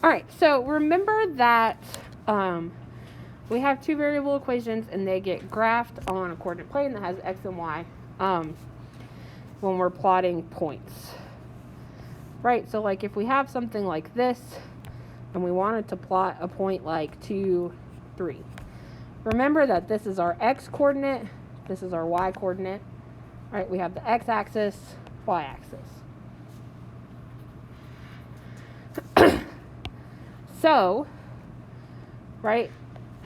All right, so remember that we have two variable equations and they get graphed on a coordinate plane that has x and y when we're plotting points. Right, so like if we have something like this and we wanted to plot a point like 2, 3. Remember that this is our x coordinate, this is our y coordinate. Right, we have the x-axis, y-axis. So, right,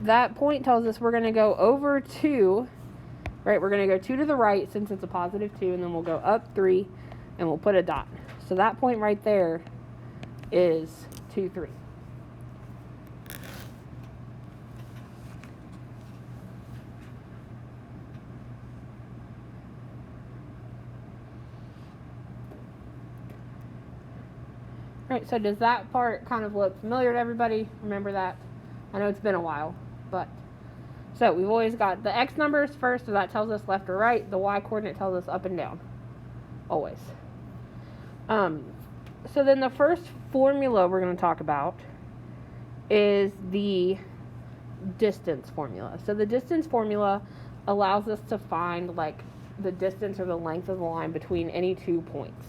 that point tells us we're going to go over 2, right, we're going to go 2 to the right since it's a positive 2, and then we'll go up 3, and we'll put a dot. So that point right there is 2, 3. Right, so does that part kind of look familiar to everybody? Remember that? I know it's been a while, but so we've always got the x numbers first, so that tells us left or right. The y coordinate tells us up and down, always. So then the first formula we're going to talk about is the distance formula. So the distance formula allows us to find like the distance or the length of the line between any 2 points.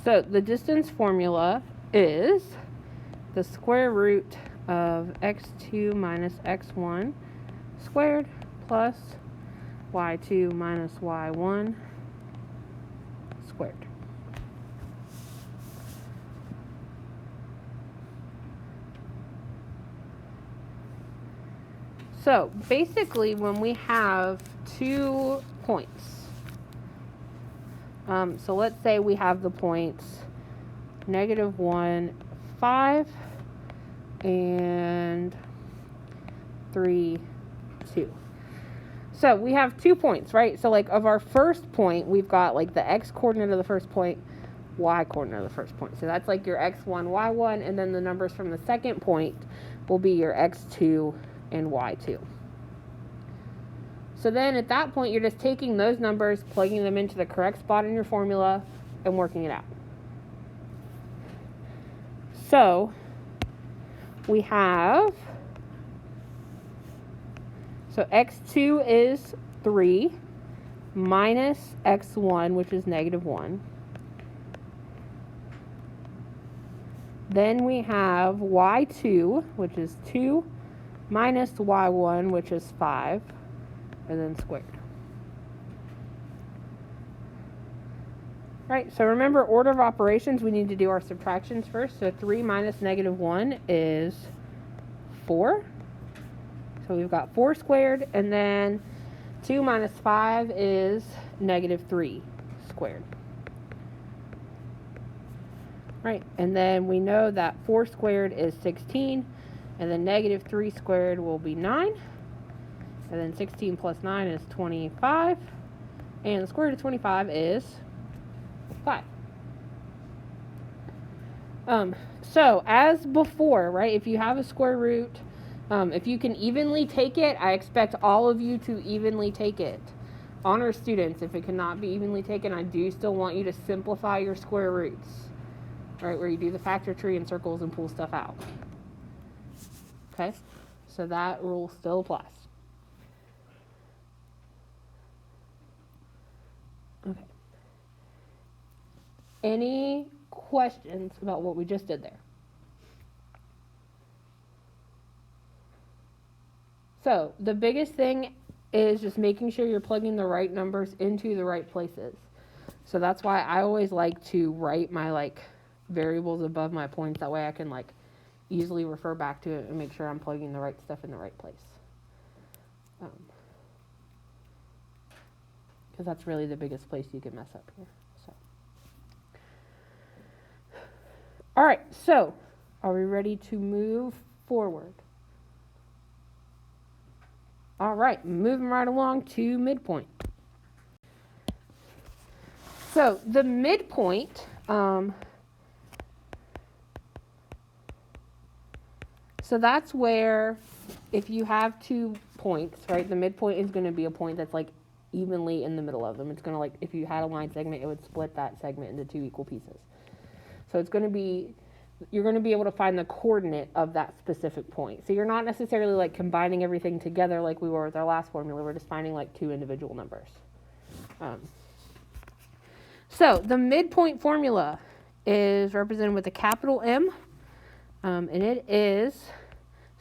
So the distance formula is the square root of x2 minus x1 squared plus y2 minus y1 squared. So basically when we have 2 points, so let's say we have the points -1, 5, and 3, 2. So we have 2 points, right? So like of our first point, we've got like the x coordinate of the first point, y coordinate of the first point. So that's like your x1, y1, and then the numbers from the second point will be your x2 and y2. So then at that point, you're just taking those numbers, plugging them into the correct spot in your formula, and working it out. So we have, so x2 is 3 minus x1, which is -1. Then we have y2, which is 2 minus y1, which is 5. And then squared. Right, so remember order of operations, we need to do our subtractions first. So 3 minus -1 is 4. So we've got 4 squared, and then 2 minus 5 is -3 squared. Right, and then we know that 4 squared is 16, and then -3 squared will be 9. And then 16 plus 9 is 25. And the square root of 25 is 5. So as before, right, if you have a square root, if you can evenly take it, I expect all of you to evenly take it. Honor students, if it cannot be evenly taken, I do still want you to simplify your square roots. Right, where you do the factor tree and circles and pull stuff out. Okay, so that rule still applies. Okay. Any questions about what we just did there? So the biggest thing is just making sure you're plugging the right numbers into the right places. So that's why I always like to write my like variables above my points. That way I can like easily refer back to it and make sure I'm plugging the right stuff in the right place. Because that's really the biggest place you can mess up here. So, all right, so are we ready to move forward? All right, moving right along to midpoint. So the midpoint, so that's where if you have 2 points, right, the midpoint is going to be a point that's like evenly in the middle of them. It's going to, like, if you had a line segment, it would split that segment into 2 equal pieces. So it's going to be, you're going to be able to find the coordinate of that specific point. So you're not necessarily like combining everything together like we were with our last formula. We're just finding like 2 individual numbers. So the midpoint formula is represented with a capital M, and it is,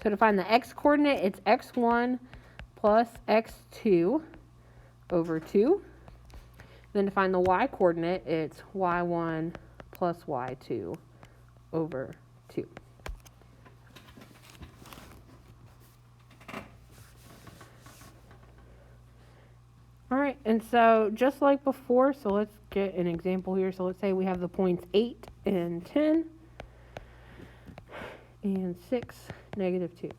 so to find the x coordinate, it's x1 plus x2 over 2. Then to find the y coordinate, it's y1 plus y2 over 2. All right, and so just like before, so let's get an example here. So let's say we have the points 8 and 10 and 6, -2.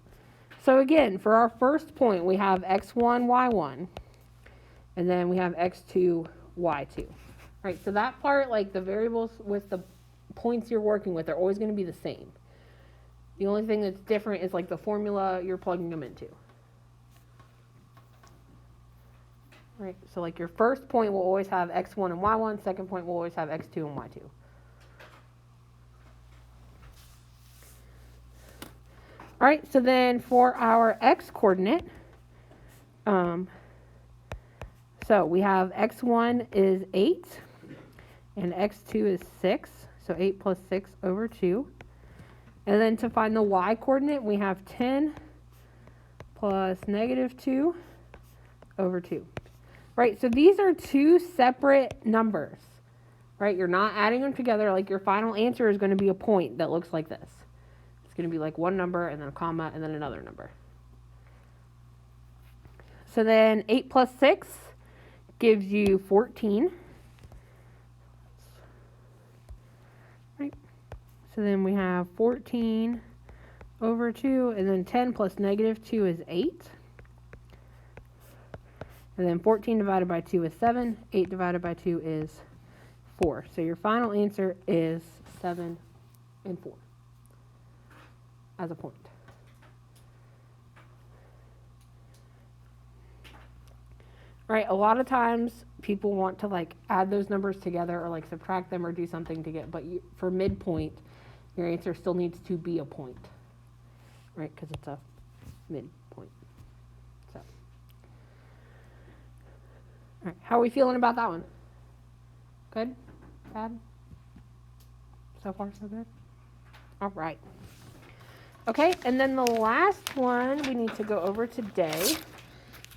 So again, for our first point, we have x1, y1, and then we have x2, y2. Right, so that part, like the variables with the points you're working with, are always going to be the same. The only thing that's different is like the formula you're plugging them into. Right, so like your first point will always have x1 and y1, second point will always have x2 and y2. All right, so then for our x coordinate, so we have x1 is 8 and x2 is 6, so 8 plus 6 over 2. And then to find the y coordinate, we have 10 plus -2 over 2. Right, so these are 2 separate numbers, right? You're not adding them together. Like your final answer is going to be a point that looks like this. It's going to be like one number and then a comma and then another number. So then 8 plus 6 gives you 14. Right, so then we have 14 over 2, and then 10 plus -2 is 8. And then 14 divided by 2 is 7. 8 divided by 2 is 4. So your final answer is 7 and 4 as a point. All right, a lot of times people want to like add those numbers together or like subtract them or do something to get, but for midpoint, your answer still needs to be a point, right? Because it's a midpoint. So. All right, how are we feeling about that one? Good? Bad? So far, so good? All right. Okay, and then the last one we need to go over today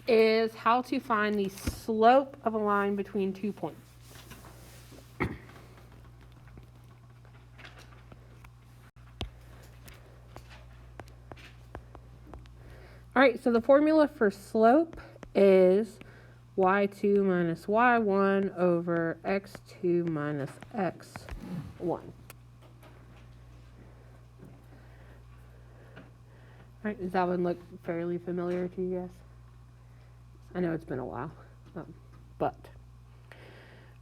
is how to find the slope of a line between 2 points. All right, so the formula for slope is y2 minus y1 over x2 minus x1. Right, does that one look fairly familiar to you guys? I know it's been a while, but.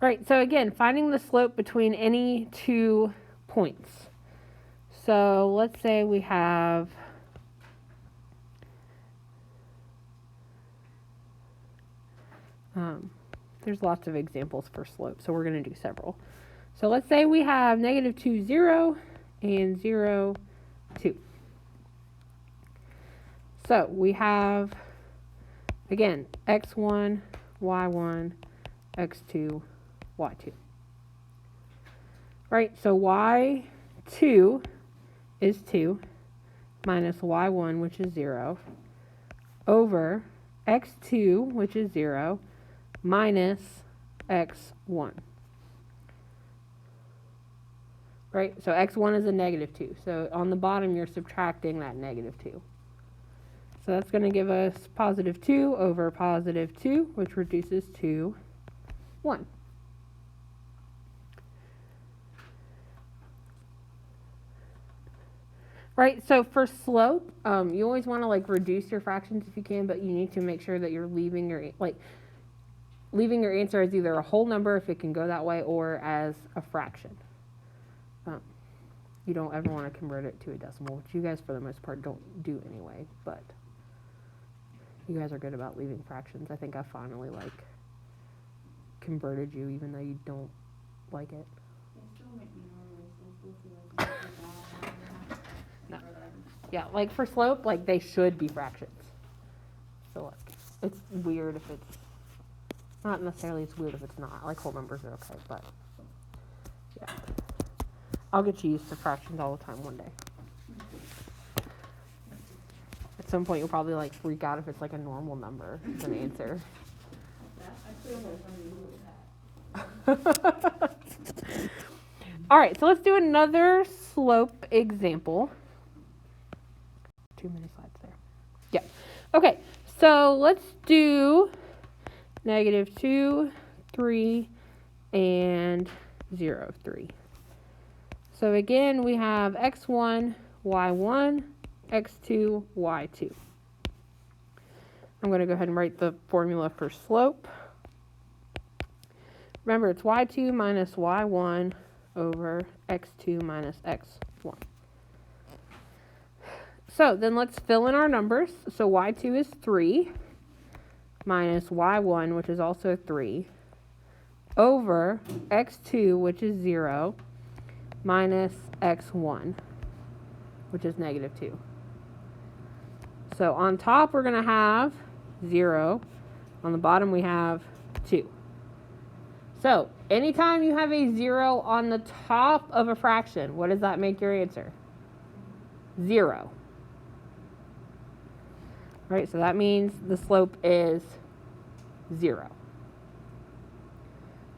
All right, so again, finding the slope between any 2 points. So let's say we have there's lots of examples for slope, so we're going to do several. So let's say we have -2, 0, and 0, 2. So we have, again, x1, y1, x2, y2. Right, so y2 is 2 minus y1, which is 0, over x2, which is 0, minus x1. Right, so x1 is a -2. So on the bottom, you're subtracting that -2. So that's going to give us +2 over +2, which reduces to 1. Right, so for slope, you always want to like reduce your fractions if you can, but you need to make sure that you're leaving your answer as either a whole number if it can go that way or as a fraction. You don't ever want to convert it to a decimal, which you guys for the most part don't do anyway, but You guys are good about leaving fractions. I think I finally, like, converted you, even though you don't like it. No. Yeah, like for slope, like they should be fractions. So like, it's weird if it's not necessarily. It's weird if it's not. Like whole numbers are okay, but yeah, I'll get you used to fractions all the time one day. At some point, you'll probably like freak out if it's like a normal number as an answer. All right, so let's do another slope example. Too many slides there. Yeah. Okay, so let's do -2, 3, and 0, 3. So again, we have x1, y1, x2, y2. I'm going to go ahead and write the formula for slope. Remember, it's y2 minus y1 over x2 minus x1. So then let's fill in our numbers. So y2 is 3 minus y1, which is also 3, over x2, which is 0, minus x1, which is -2. So on top, we're going to have 0. On the bottom, we have 2. So anytime you have a 0 on the top of a fraction, what does that make your answer? 0. Right, so that means the slope is 0.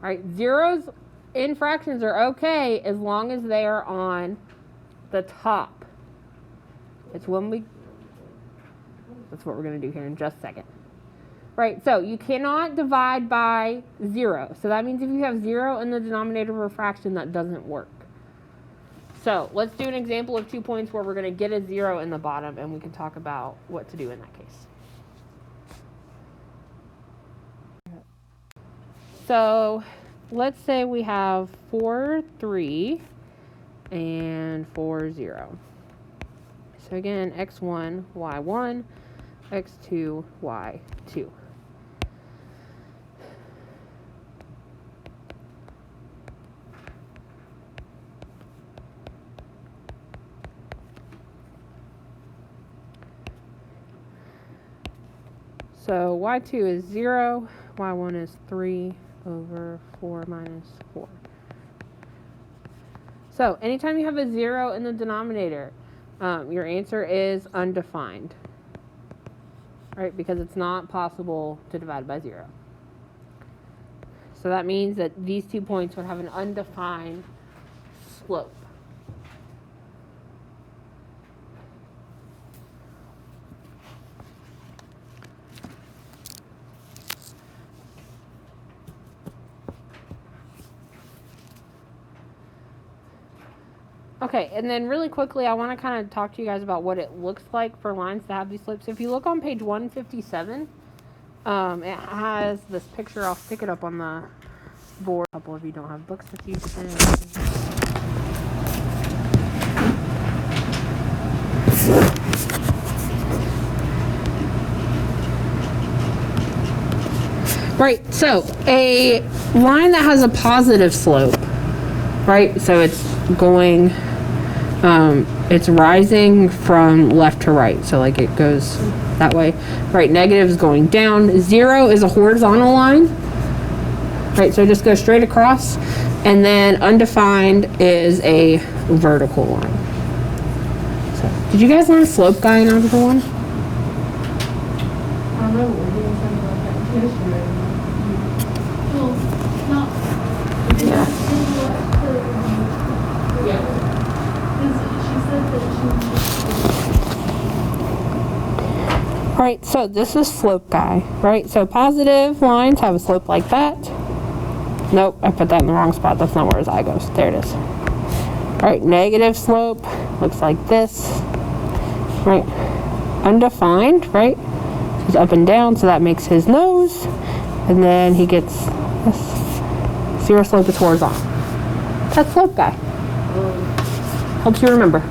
Right, zeros in fractions are okay as long as they are on the top. That's what we're going to do here in just a second. Right, so you cannot divide by 0. So that means if you have 0 in the denominator of a fraction, that doesn't work. So let's do an example of 2 points where we're going to get a 0 in the bottom, and we can talk about what to do in that case. So let's say we have 4, 3, and 4, 0. So again, x1, y1, x2, y2. So y2 is 0, y1 is 3 over 4 minus 4. So anytime you have a 0 in the denominator, your answer is undefined, right? Because it's not possible to divide by 0. So that means that these 2 points would have an undefined slope. Okay, and then really quickly, I want to kind of talk to you guys about what it looks like for lines to have these slopes. If you look on page 157, it has this picture. I'll stick it up on the board. A couple of you don't have books with you today. Right, so a line that has a positive slope, right? So it's going, it's rising from left to right. So like it goes that way, right? Negative is going down. 0 is a horizontal line, right? So it just goes straight across. And then undefined is a vertical line. So, did you guys learn slope guy in Algebra 1? I don't know, we're doing something like that yesterday. Well, not. Yeah. Yeah. She said that she. Right, so this is slope guy, right? So positive lines have a slope like that. Nope, I put that in the wrong spot. That's not where his eye goes. There it is. Right, negative slope looks like this. Right, undefined, right? He's up and down, so that makes his nose. And then he gets this. 0 slope is horizontal. That's slope guy. Helps you remember.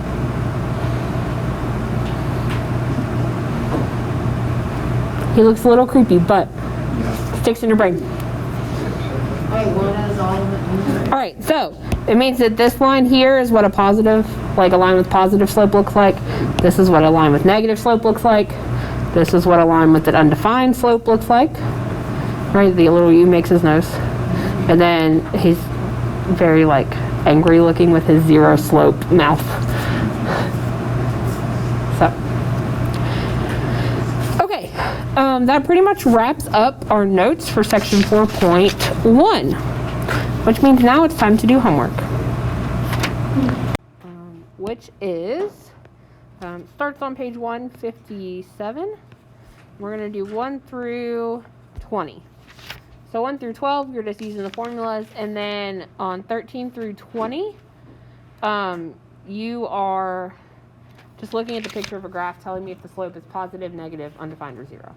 He looks a little creepy, but sticks in your brain. All right, so it means that this line here is what a positive, like a line with positive slope looks like. This is what a line with negative slope looks like. This is what a line with an undefined slope looks like. Right, the little U makes his nose. And then he's very like angry looking with his zero slope mouth. So, okay, that pretty much wraps up our notes for section 4.1, which means now it's time to do homework. Which is, starts on page 157. We're going to do 1 through 20. So 1 through 12, you're just using the formulas. And then on 13 through 20, you are just looking at the picture of a graph telling me if the slope is positive, negative, undefined, or 0.